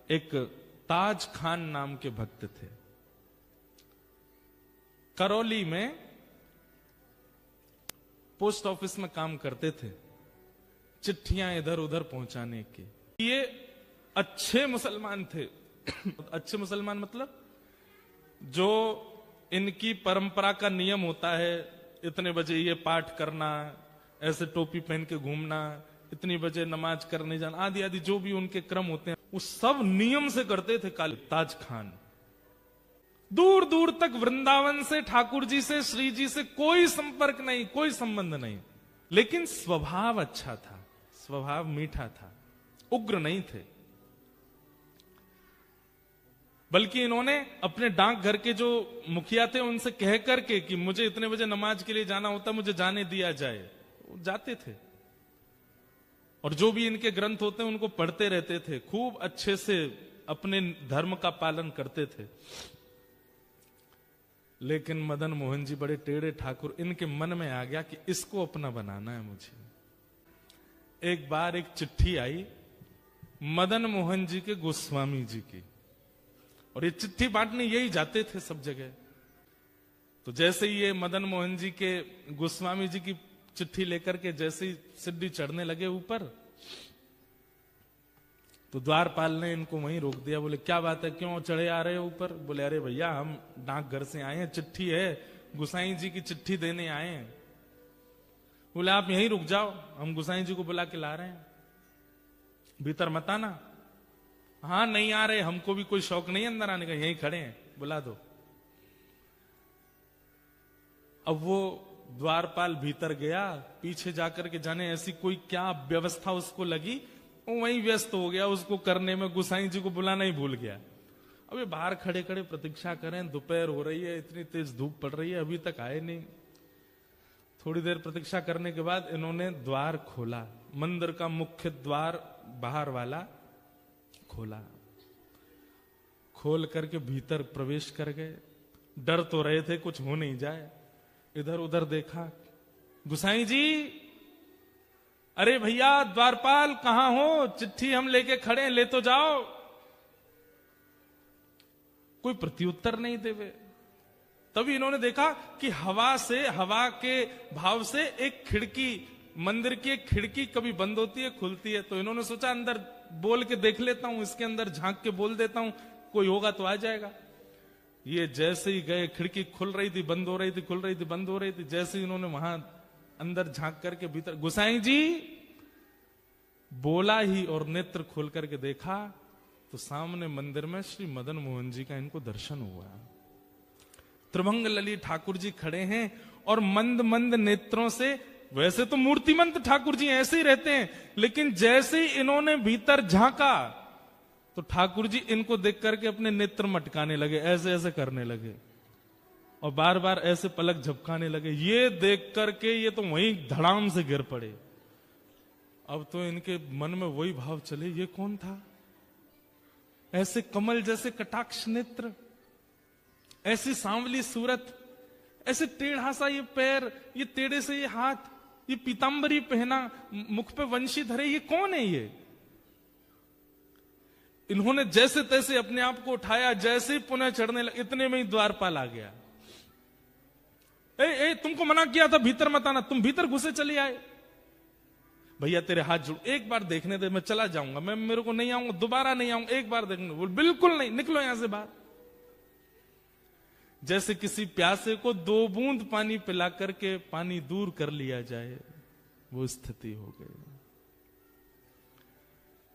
एक ताज खान नाम के भक्त थे। करौली में पोस्ट ऑफिस में काम करते थे, चिट्ठियां इधर उधर पहुंचाने के। ये अच्छे मुसलमान थे। अच्छे मुसलमान मतलब जो इनकी परंपरा का नियम होता है, इतने बजे ये पाठ करना, ऐसे टोपी पहन के घूमना, इतनी बजे नमाज करने जाना, आदि आदि जो भी उनके क्रम होते हैं, वो सब नियम से करते थे। काली ताज खान दूर दूर तक वृंदावन से, ठाकुर जी से, श्री जी से कोई संपर्क नहीं, कोई संबंध नहीं, लेकिन स्वभाव अच्छा था, स्वभाव मीठा था, उग्र नहीं थे। बल्कि इन्होंने अपने डाकघर के जो मुखिया थे उनसे कह करके कि मुझे इतने बजे नमाज के लिए जाना होता, मुझे जाने दिया जाए, वो जाते थे। और जो भी इनके ग्रंथ होते हैं उनको पढ़ते रहते थे, खूब अच्छे से अपने धर्म का पालन करते थे। लेकिन मदन मोहन जी बड़े टेढ़े ठाकुर, इनके मन में आ गया कि इसको अपना बनाना है मुझे। एक बार एक चिट्ठी आई मदन मोहन जी के गोस्वामी जी की, और ये चिट्ठी बांटने यही जाते थे सब जगह। तो जैसे ही ये मदन मोहन जी के गोस्वामी जी की चिट्ठी लेकर के जैसे ही सीढ़ी चढ़ने लगे ऊपर, तो द्वारपाल ने इनको वहीं रोक दिया। बोले क्या बात है, क्यों चढ़े आ रहे हो ऊपर? बोले अरे भैया हम डाकघर से आए हैं, चिट्ठी है, गुसाई जी की चिट्ठी देने आए हैं। बोले आप यहीं रुक जाओ, हम गुसाई जी को बुला के ला रहे हैं, भीतर मत आना। हाँ नहीं आ रहे, हमको भी कोई शौक नहीं अंदर आने का, यहीं खड़े हैं, बुला दो। अब वो द्वारपाल भीतर गया, पीछे जाकर के जाने ऐसी कोई क्या व्यवस्था उसको लगी, वो वहीं व्यस्त हो गया उसको करने में, गुसाई जी को बुलाना ही भूल गया। अबे बाहर खड़े खड़े प्रतीक्षा करें, दोपहर हो रही है, इतनी तेज धूप पड़ रही है, अभी तक आए नहीं। थोड़ी देर प्रतीक्षा करने के बाद इन्होंने द्वार खोला, मंदिर का मुख्य द्वार बाहर वाला खोला, खोल करके भीतर प्रवेश कर गए। डर तो रहे थे कुछ हो नहीं जाए, इधर उधर देखा, गुसाई जी, अरे भैया द्वारपाल कहां हो, चिट्ठी हम लेके खड़े हैं, ले तो जाओ। कोई प्रत्युत्तर नहीं देवे। तभी इन्होंने देखा कि हवा से, हवा के भाव से एक खिड़की, मंदिर की एक खिड़की कभी बंद होती है, खुलती है। तो इन्होंने सोचा अंदर बोल के देख लेता हूं, इसके अंदर झांक के बोल देता हूं, कोई होगा तो आ जाएगा। ये जैसे ही गए, खिड़की खुल रही थी, बंद हो रही थी, खुल रही थी, बंद हो रही थी। जैसे ही इन्होंने वहां अंदर झांक करके भीतर, गुसाई जी बोला ही और नेत्र खोल करके देखा तो सामने मंदिर में श्री मदन मोहन जी का इनको दर्शन हुआ। त्रिभंग ललित ठाकुर जी खड़े हैं और मंद मंद नेत्रों से, वैसे तो मूर्तिमंत ठाकुर जी ऐसे ही रहते हैं, लेकिन जैसे ही इन्होंने भीतर झांका तो ठाकुर जी इनको देख करके अपने नेत्र मटकाने लगे, ऐसे ऐसे करने लगे और बार बार ऐसे पलक झपकाने लगे। ये देख करके ये तो वहीं धड़ाम से गिर पड़े। अब तो इनके मन में वही भाव चले, ये कौन था? ऐसे कमल जैसे कटाक्ष नेत्र, ऐसी सांवली सूरत, ऐसे टेढ़ा सा ये पैर, ये टेढ़े से ये हाथ, ये पीतांबरी पहना, मुख पे वंशी धरे, ये कौन है ये? इन्होंने जैसे तैसे अपने आप को उठाया, जैसे ही पुनः चढ़ने लगे, इतने में ही द्वारपाल आ गया। ए, तुमको मना किया था भीतर मत आना, तुम भीतर घुसे चले आए। भैया तेरे हाथ जोड़, एक बार देखने दे, मैं चला जाऊंगा, मैं मेरे को नहीं आऊंगा, दोबारा नहीं आऊंगा, एक बार देखने। बोल बिल्कुल नहीं, निकलो यहां से बाहर। जैसे किसी प्यासे को 2 बूंद पानी पिला करके पानी दूर कर लिया जाए, वो स्थिति हो गई।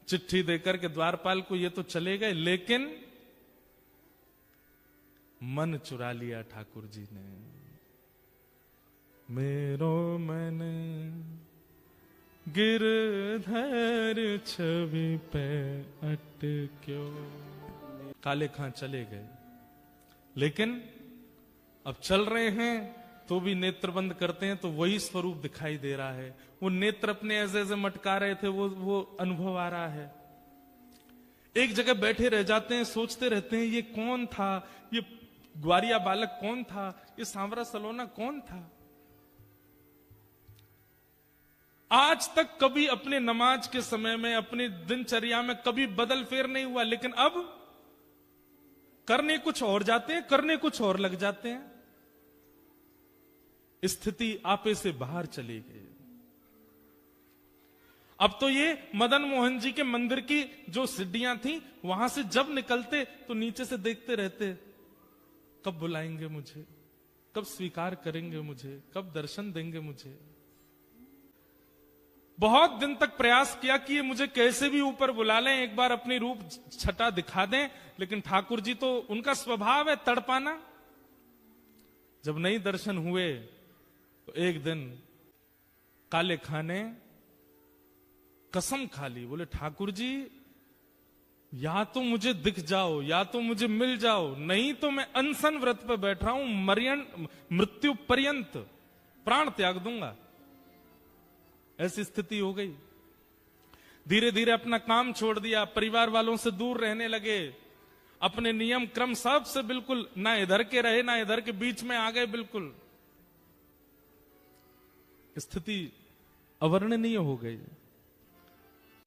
चिट्ठी देकर के द्वारपाल को ये तो चले गए, लेकिन मन चुरा लिया ठाकुर जी ने। मेरो मन गिरधर छवि पे अटक्यो। काले खां चले गए, लेकिन अब चल रहे हैं तो भी नेत्र बंद करते हैं तो वही स्वरूप दिखाई दे रहा है। वो नेत्र अपने ऐसे ऐसे मटका रहे थे, वो अनुभव आ रहा है। एक जगह बैठे रह जाते हैं, सोचते रहते हैं ये कौन था, ये ग्वारिया बालक कौन था, ये सांवरा सलोना कौन था। आज तक कभी अपने नमाज के समय में, अपनी दिनचर्या में कभी बदल फेर नहीं हुआ, लेकिन अब करने कुछ और जाते हैं, करने कुछ और लग जाते हैं। स्थिति आपे से बाहर चली गई। अब तो ये मदन मोहन जी के मंदिर की जो सीढ़ियां थी, वहां से जब निकलते तो नीचे से देखते रहते, कब बुलाएंगे मुझे, कब स्वीकार करेंगे मुझे, कब दर्शन देंगे मुझे। बहुत दिन तक प्रयास किया कि ये मुझे कैसे भी ऊपर बुला लें, एक बार अपनी रूप छटा दिखा दें, लेकिन ठाकुर जी तो उनका स्वभाव है तड़पाना। जब नहीं दर्शन हुए तो एक दिन काले खां ने कसम खा ली, बोले ठाकुर जी या तो मुझे दिख जाओ, या तो मुझे मिल जाओ, नहीं तो मैं अनशन व्रत पर बैठ रहा हूं, मृत्यु पर्यंत प्राण त्याग दूंगा। ऐसी स्थिति हो गई। धीरे धीरे अपना काम छोड़ दिया, परिवार वालों से दूर रहने लगे, अपने नियम क्रम सब से बिल्कुल ना इधर के रहे ना इधर के, बीच में आ गए बिल्कुल। स्थिति अवर्णनीय हो गई।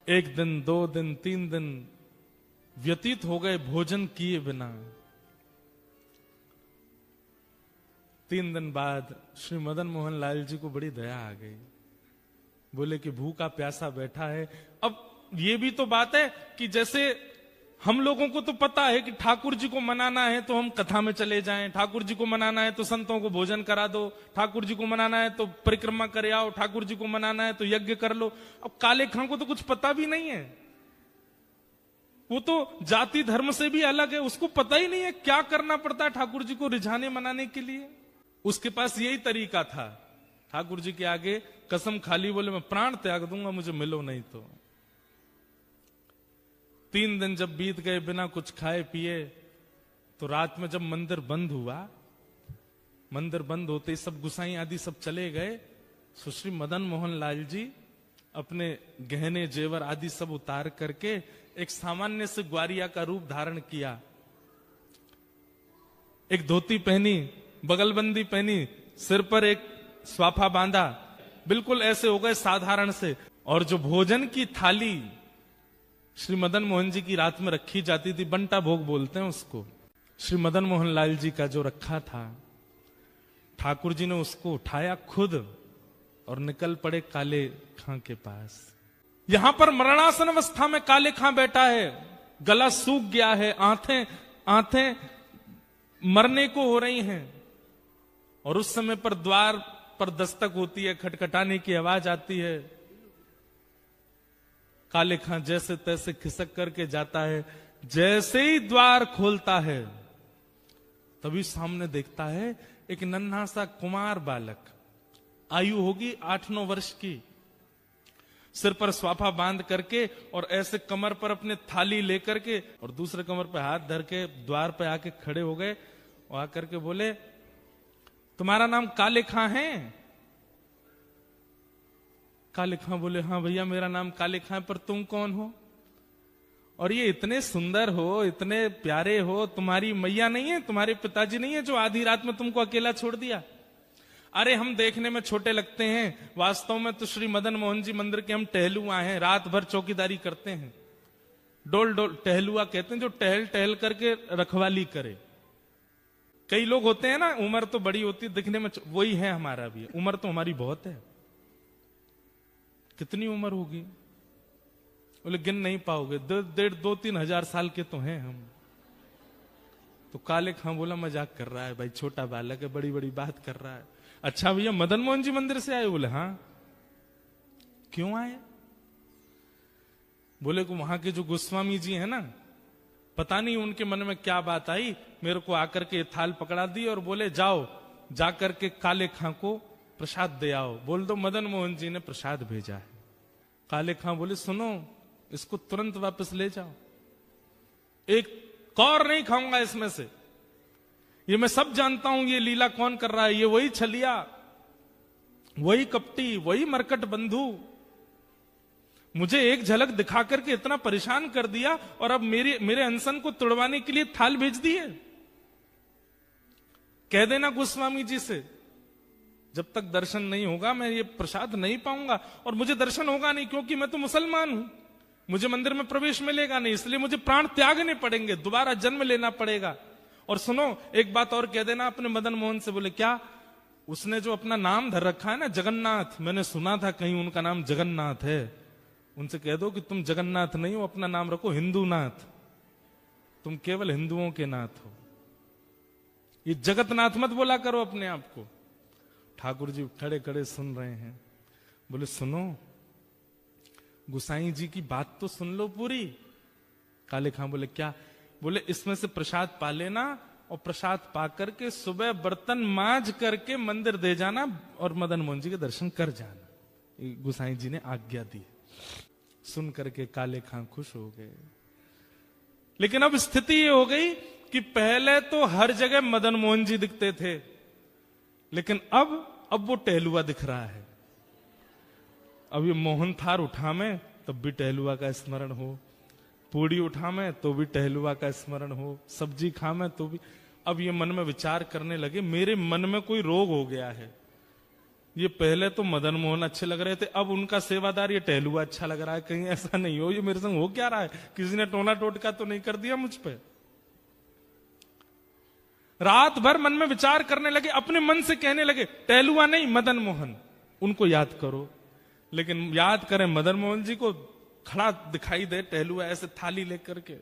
एक दिन, 2 दिन, 3 दिन व्यतीत हो गए भोजन किए बिना। 3 दिन बाद श्री मदन मोहन लाल जी को बड़ी दया आ गई। बोले कि भूखा प्यासा बैठा है। अब ये भी तो बात है कि जैसे हम लोगों को तो पता है कि ठाकुर जी को मनाना है तो हम कथा में चले जाएं, ठाकुर जी को मनाना है तो संतों को भोजन करा दो, ठाकुर जी को मनाना है तो परिक्रमा करे आओ, ठाकुर जी को मनाना है तो यज्ञ कर लो। अब काले खां को तो कुछ पता भी नहीं है, वो तो जाति धर्म से भी अलग है, उसको पता ही नहीं है क्या करना पड़ता है ठाकुर जी को रिझाने मनाने के लिए। उसके पास यही तरीका था, ठाकुर जी के आगे कसम खाली, बोले मैं प्राण त्याग दूंगा, मुझे मिलो नहीं तो। 3 दिन जब बीत गए बिना कुछ खाए पिए, तो रात में जब मंदिर बंद हुआ, मंदिर बंद होते ही सब गुसाई आदि सब चले गए, सुश्री मदन मोहन लाल जी अपने गहने जेवर आदि सब उतार करके एक सामान्य से ग्वारिया का रूप धारण किया। एक धोती पहनी, बगलबंदी पहनी, सिर पर एक स्वाफा बांधा, बिल्कुल ऐसे हो गए साधारण से। और जो भोजन की थाली श्री मदन मोहन जी की रात में रखी जाती थी, बंटा भोग बोलते हैं उसको, श्री मदन मोहन लाल जी का जो रखा था, ठाकुर जी ने उसको उठाया खुद और निकल पड़े काले खां के पास। यहां पर मरणासन अवस्था में काले खां बैठा है, गला सूख गया है, आंखें मरने को हो रही हैं। और उस समय पर द्वार पर दस्तक होती है, खटखटाने की आवाज आती है। काले खां जैसे तैसे खिसक करके जाता है, जैसे ही द्वार खोलता है तभी सामने देखता है एक नन्हा सा कुमार बालक, आयु होगी 8-9 वर्ष की, सिर पर स्वाफा बांध करके और ऐसे कमर पर अपने थाली लेकर के और दूसरे कमर पर हाथ धर के द्वार पे आके खड़े हो गए और आकर के बोले, तुम्हारा नाम काले खां है? काले खां बोले, हाँ भैया मेरा नाम काले खां, पर तुम कौन हो? और ये इतने सुंदर हो, इतने प्यारे हो, तुम्हारी मैया नहीं है, तुम्हारे पिताजी नहीं है जो आधी रात में तुमको अकेला छोड़ दिया? अरे हम देखने में छोटे लगते हैं, वास्तव में तो श्री मदन मोहन जी मंदिर के हम टहलुआ हैं, रात भर चौकीदारी करते हैं। डोल डोल टहलुआ कहते हैं जो टहल टहल करके रखवाली करे। कई लोग होते हैं ना, उम्र तो बड़ी होती है दिखने में, वही है हमारा भी, उम्र तो हमारी बहुत है। कितनी उम्र होगी? बोले गिन नहीं पाओगे, 2-3 हजार साल के तो हैं हम। तो काले खां बोला मजाक कर रहा है भाई, छोटा बालक है, बड़ी बड़ी बात कर रहा है। अच्छा भैया मदन मोहन जी मंदिर से आए? बोले हाँ। क्यों आए? बोले को वहां के जो गोस्वामी जी है ना, पता नहीं उनके मन में क्या बात आई, मेरे को आकर के थाल पकड़ा दी और बोले जाओ जाकर के काले खां को प्रसाद दे आओ, बोल दो मदन मोहन जी ने प्रसाद भेजा है। काले खां बोले सुनो, इसको तुरंत वापस ले जाओ, एक कौर नहीं खाऊंगा इसमें से। ये मैं सब जानता हूं ये लीला कौन कर रहा है, ये वही छलिया, वही कपटी, वही मरकट बंधु, मुझे एक झलक दिखा करके इतना परेशान कर दिया और अब मेरे अनशन को तुड़वाने के लिए थाल भेज दी है। कह देना गोस्वामी जी से जब तक दर्शन नहीं होगा मैं ये प्रसाद नहीं पाऊंगा, और मुझे दर्शन होगा नहीं क्योंकि मैं तो मुसलमान हूं, मुझे मंदिर में प्रवेश मिलेगा नहीं, इसलिए मुझे प्राण त्यागने पड़ेंगे, दोबारा जन्म लेना पड़ेगा। और सुनो, एक बात और कह देना अपने मदन मोहन से। बोले क्या? उसने जो अपना नाम धर रखा है ना जगन्नाथ, मैंने सुना था कहीं उनका नाम जगन्नाथ है, उनसे कह दो कि तुम जगन्नाथ नहीं हो, अपना नाम रखो हिंदूनाथ, तुम केवल हिंदुओं के नाथ हो, ये जगतनाथ मत बोला करो अपने आप को। ठाकुर जी खड़े खड़े सुन रहे हैं। बोले सुनो, गुसाई जी की बात तो सुन लो पूरी। काले खां बोले क्या? बोले इसमें से प्रसाद पा लेना, और प्रसाद पा करके सुबह बर्तन मांज करके मंदिर दे जाना और मदन मोहन जी के दर्शन कर जाना। गुसाई जी ने आज्ञा दी। सुन करके काले खां खुश हो गए। लेकिन अब स्थिति ये हो गई कि पहले तो हर जगह मदन मोहन जी दिखते थे, लेकिन अब वो टहलुआ दिख रहा है। अब ये मोहन थार उठा में तब भी टहलुआ का स्मरण हो, पूड़ी उठा में तो भी टहलुआ का स्मरण हो, सब्जी खा में तो भी। अब ये मन में विचार करने लगे, मेरे मन में कोई रोग हो गया है। ये पहले तो मदन मोहन अच्छे लग रहे थे, अब उनका सेवादार ये टहलुआ अच्छा लग रहा है। कहीं ऐसा नहीं हो ये मेरे संग हो क्या रहा है, किसी ने टोना टोटका तो नहीं कर दिया मुझ पे। रात भर मन में विचार करने लगे, अपने मन से कहने लगे टहलुआ नहीं मदन मोहन, उनको याद करो। लेकिन याद करें मदन मोहन जी को खड़ा दिखाई दे टहलुआ ऐसे थाली लेकर के।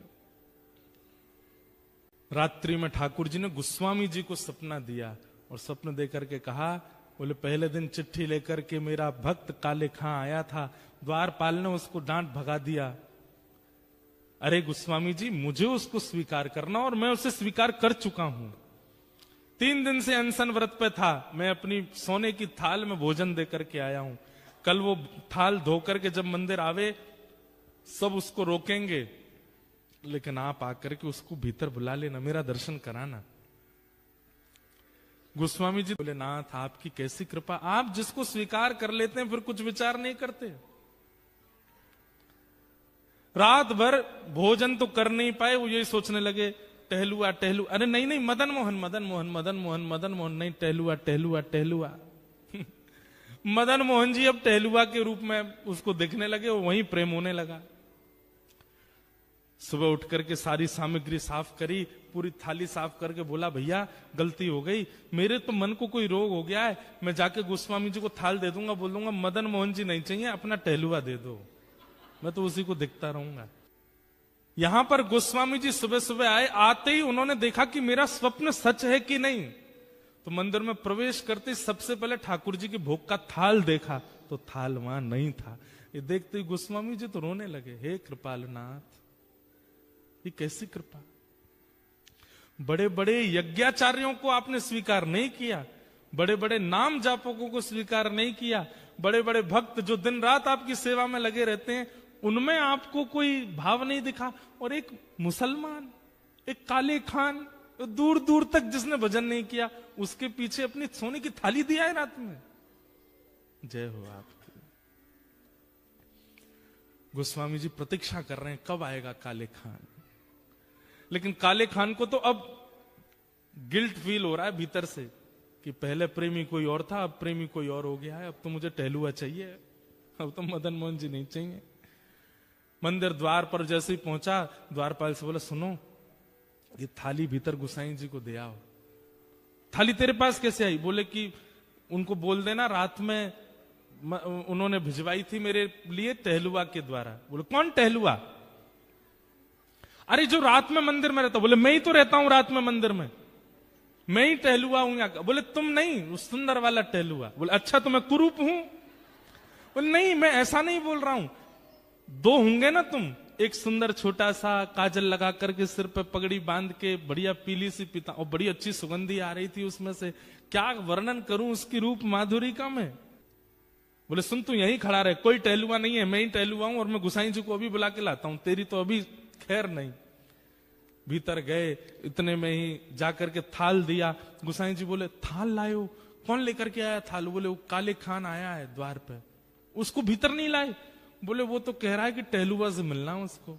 रात्रि में ठाकुर जी ने गोस्वामी जी को सपना दिया, और स्वप्न देकर के कहा, बोले पहले दिन चिट्ठी लेकर के मेरा भक्त काले खां आया था, द्वारपाल ने उसको डांट भगा दिया। अरे गोस्वामी जी, मुझे उसको स्वीकार करना, और मैं उसे स्वीकार कर चुका हूं। 3 दिन से अनशन व्रत पे था, मैं अपनी सोने की थाल में भोजन देकर के आया हूं। कल वो थाल धोकर के जब मंदिर आवे सब उसको रोकेंगे, लेकिन आप आकर के उसको भीतर बुला लेना, मेरा दर्शन कराना। गोस्वामी जी बोले नाथ आपकी कैसी कृपा, आप जिसको स्वीकार कर लेते हैं फिर कुछ विचार नहीं करते। रात भर भोजन तो कर नहीं पाए, वो यही सोचने लगे टहलुआ टहलुआ। अरे नहीं नहीं, मदन मोहन मदन मोहन मदन मोहन मदन मोहन नहीं, टहलुआ टहलुआ टहलुआ। मदन मोहन जी अब टहलुआ के रूप में उसको देखने लगे, वहीं प्रेम होने लगा। सुबह उठ करके सारी सामग्री साफ करी, पूरी थाली साफ करके बोला भैया गलती हो गई, मेरे तो मन को कोई रोग हो गया है, मैं जाके गोस्वामी जी को थाल दे दूंगा, बोल दूंगा मदन मोहन जी नहीं चाहिए, अपना टहलुआ दे दो, मैं तो उसी को देखता रहूंगा। यहां पर गोस्वामी जी सुबह सुबह आए, आते ही उन्होंने देखा कि मेरा स्वप्न सच है कि नहीं। तो मंदिर में प्रवेश करते सबसे पहले ठाकुर जी के भोग का थाल देखा, तो थाल वहां नहीं था। ये देखते ही गोस्वामी जी तो रोने लगे, हे कृपालनाथ ये कैसी कृपा, बड़े बड़े यज्ञाचार्यों को आपने स्वीकार नहीं किया, बड़े बड़े नाम जापकों को स्वीकार नहीं किया, बड़े बड़े भक्त जो दिन रात आपकी सेवा में लगे रहते हैं उनमें आपको कोई भाव नहीं दिखा, और एक मुसलमान, एक काले खान, दूर दूर तक जिसने भजन नहीं किया, उसके पीछे अपनी सोने की थाली दिया है रात में। जय हो आपकी। गोस्वामी जी प्रतीक्षा कर रहे हैं कब आएगा काले खान। लेकिन काले खान को तो अब गिल्ट फील हो रहा है भीतर से कि पहले प्रेमी कोई और था, अब प्रेमी कोई और हो गया है, अब तो मुझे टहलुआ चाहिए, अब तो मदन मोहन जी नहीं चाहिए। मंदिर द्वार पर जैसे ही पहुंचा, द्वारपाल से बोला सुनो ये थाली भीतर गुसाई जी को दे आओ। थाली तेरे पास कैसे आई? बोले कि उनको बोल देना रात में उन्होंने भिजवाई थी मेरे लिए टहलुआ के द्वारा। बोले कौन टहलुआ? अरे जो रात में मंदिर में रहता। बोले मैं ही तो रहता हूं रात में मंदिर में, मैं ही टहलुआ हूं यहाँ का। बोले तुम नहीं, उस सुंदर वाला टहलुआ। बोले अच्छा तो मैं कुरूप हूं? बोले नहीं मैं ऐसा नहीं बोल रहा हूं, 2 होंगे ना तुम, एक सुंदर छोटा सा काजल लगा करके सिर पे पगड़ी बांध के बढ़िया पीली सी पिता, और बड़ी अच्छी सुगंधी आ रही थी उसमें से, क्या वर्णन करूं उसकी रूप माधुरी का मैं। बोले सुन तू यहीं खड़ा रहे, कोई टहलुआ नहीं है, मैं ही टहलुआ हूं, और मैं गुसाई जी को अभी बुला के लाता हूं, तेरी तो अभी खैर नहीं। भीतर गए, इतने में ही जाकर के थाल दिया। गुसाई जी बोले थाल लाए हो? कौन लेकर के आया थाल? बोले वो काले खान आया है द्वार पे, उसको भीतर नहीं लाए? बोले वो तो कह रहा है कि टहलुआ से मिलना है उसको,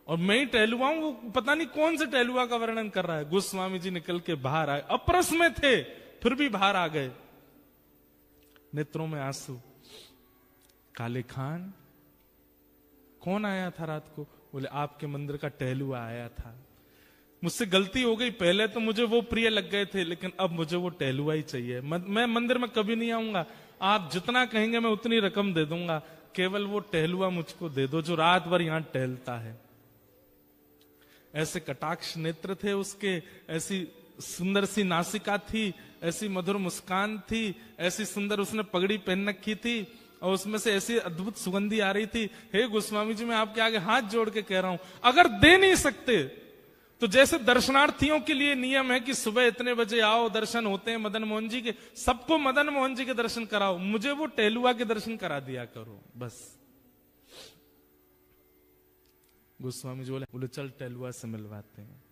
और मैं ही टहलुआ हूं, वो पता नहीं कौन से टहलुआ का वर्णन कर रहा है। गोस्वामी जी निकल के बाहर आए, अपरस में थे फिर भी बाहर आ गए। नेत्रों में आंसू। काले खान, कौन आया था रात को? बोले आपके मंदिर का टहलुआ आया था। मुझसे गलती हो गई, पहले तो मुझे वो प्रिय लग गए थे, लेकिन अब मुझे वो टहलुआ ही चाहिए। मैं मंदिर में कभी नहीं आऊंगा, आप जितना कहेंगे मैं उतनी रकम दे दूंगा, केवल वो टहलुआ मुझको दे दो जो रात भर यहां टहलता है। ऐसे कटाक्ष नेत्र थे उसके, ऐसी सुंदर सी नासिका थी, ऐसी मधुर मुस्कान थी, ऐसी सुंदर उसने पगड़ी पहन रखी थी और उसमें से ऐसी अद्भुत सुगंधी आ रही थी। हे गोस्वामी जी, मैं आपके आगे हाथ जोड़ के कह रहा हूं, अगर दे नहीं सकते तो जैसे दर्शनार्थियों के लिए नियम है कि सुबह इतने बजे आओ, दर्शन होते हैं मदन मोहन जी के, सबको मदन मोहन जी के दर्शन कराओ, मुझे वो टहलुआ के दर्शन करा दिया करो बस। गोस्वामी जी बोले चल टहलुआ से मिलवाते हैं।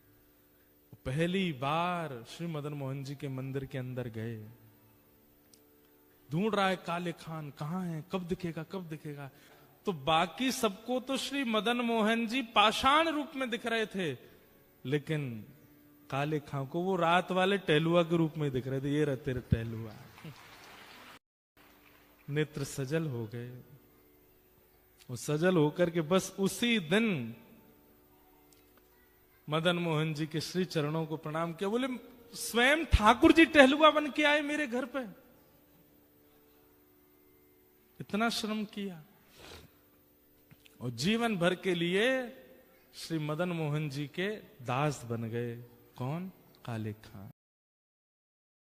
पहली बार श्री मदन मोहन जी के मंदिर के अंदर गए, ढूंढ रहा है काले खान कहां है, कब दिखेगा कब दिखेगा। तो बाकी सबको तो श्री मदन मोहन जी पाषाण रूप में दिख रहे थे, लेकिन काले खां को वो रात वाले टहलुआ के रूप में दिख रहे थे। ये रहे तेरे टहलुआ। नेत्र सजल हो गए, वो सजल होकर के बस उसी दिन मदन मोहन जी के श्री चरणों को प्रणाम किया। बोले स्वयं ठाकुर जी टहलुआ बन के आए मेरे घर पे, इतना श्रम किया और जीवन भर के लिए श्री मदन मोहन जी के दास बन गए। कौन? काले खां।